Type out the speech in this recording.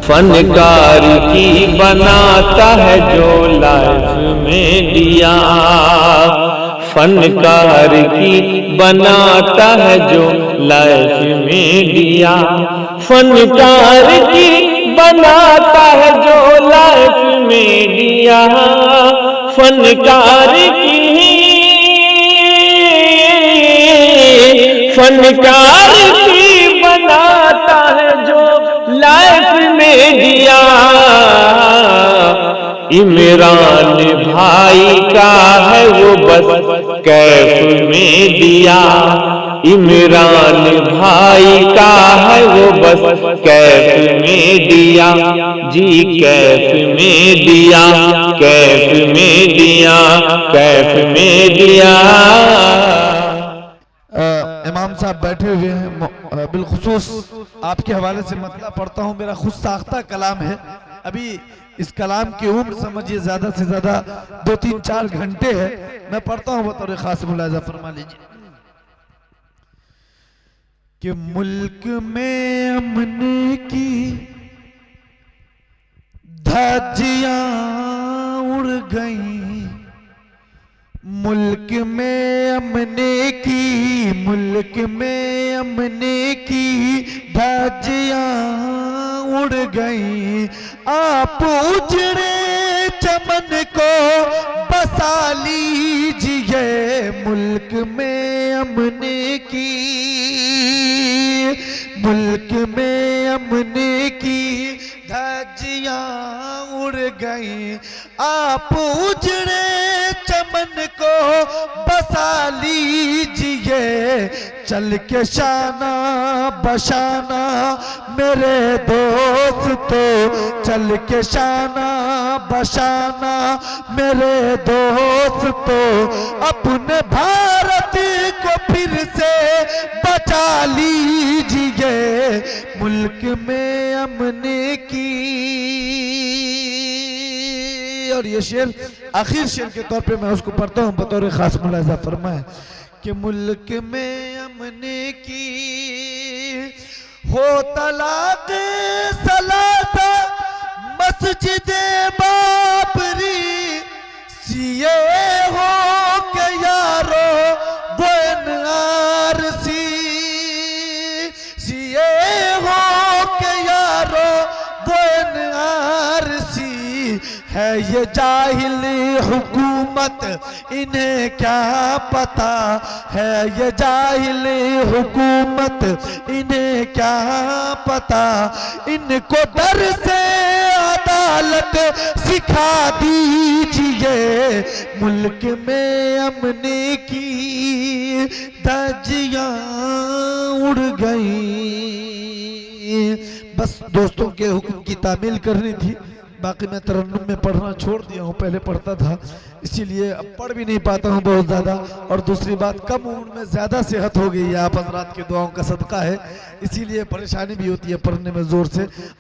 फनकार की बनाता है जो लाइफ में दिया, फनकार की बनाता है जो लाइफ में दिया, फनकार की बनाता है जो लाइफ में दिया, फनकार की बनाता है जो लाइफ में दिया। इमरान भाई का है वो बस कैफ में दिया, इमरान भाई का है वो बस कैफ में दिया जी, कैफ में दिया, कैफ में दिया, कैफ में दिया। इमाम साहब बैठे हुए हैं, बिलखुसूस आपके हवाले से मतलब पढ़ता हूँ, मेरा खुद साख्ता कलाम है। अभी इस कलाम की उम्र समझिए ज्यादा से ज्यादा 2-3-4 घंटे है। मैं पढ़ता हूँ बतौर खास मुलाजा फरमा लीजिए कि मुल्क में अमन की धज्जियां उड़ गई, मुल्क में अमने की, मुल्क में अमने की धज्जियां उड़ गई। आप उजड़े चमन को बसा लीजिए, मुल्क में अमने की, मुल्क में अमने की धज्जियां उड़ गई। आप उजड़े चमन को बसा लीजिए, चल के शाना बशाना मेरे दोस्तों, चल के शाना बशाना मेरे दोस्तों, अपने भारत को फिर से बचा लीजिए, मुल्क में अमने की। और ये शेर आखिर शेर के तौर पे मैं उसको पढ़ता हूँ बतौर खास मुलाजा फरमाए कि मुल्क में अमने की हो तलाक सलासा मस्जिद बाबरी, सीए हो के यारो वो एनआरसी, सीए हो के यारो वो एनआरसी। है ये जाहिल हुकूमत इन्हें क्या पता, है ये जाहिल हुकूमत इन्हें क्या पता, इनको डर से अदालत सिखा दीजिए, मुल्क में अमने की धज्जियां उड़ गई। बस दोस्तों के हुक्म की तामील करनी थी, बाकी मैं तरन्नुम में पढ़ना छोड़ दिया हूँ, पहले पढ़ता था इसीलिए अब पढ़ भी नहीं पाता हूँ बहुत ज़्यादा। और दूसरी बात कम उम्र में ज़्यादा सेहत हो गई है, आप हजरात की दुआओं का सदका है, इसीलिए परेशानी भी होती है पढ़ने में ज़ोर से।